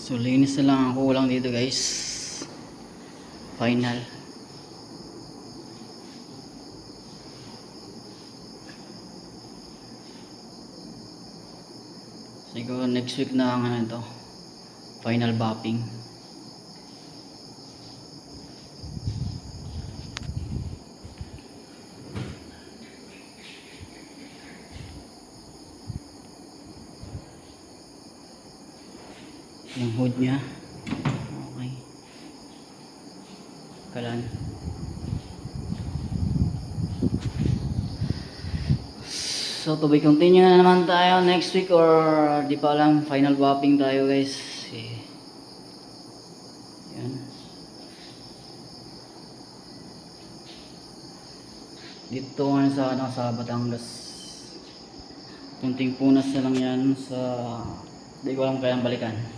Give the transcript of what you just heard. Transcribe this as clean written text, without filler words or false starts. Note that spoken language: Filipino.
So linis na lang ako lang dito guys. Final. Siguro next week na ang ano to, final bopping. Yung hood niya. Okay. Kalan. So to be continue na naman tayo next week or di pa alam, final bopping tayo guys. Yan. Dito nga sa Batangas. Kunting punas na lang yan sa di ko alam kayang balikan.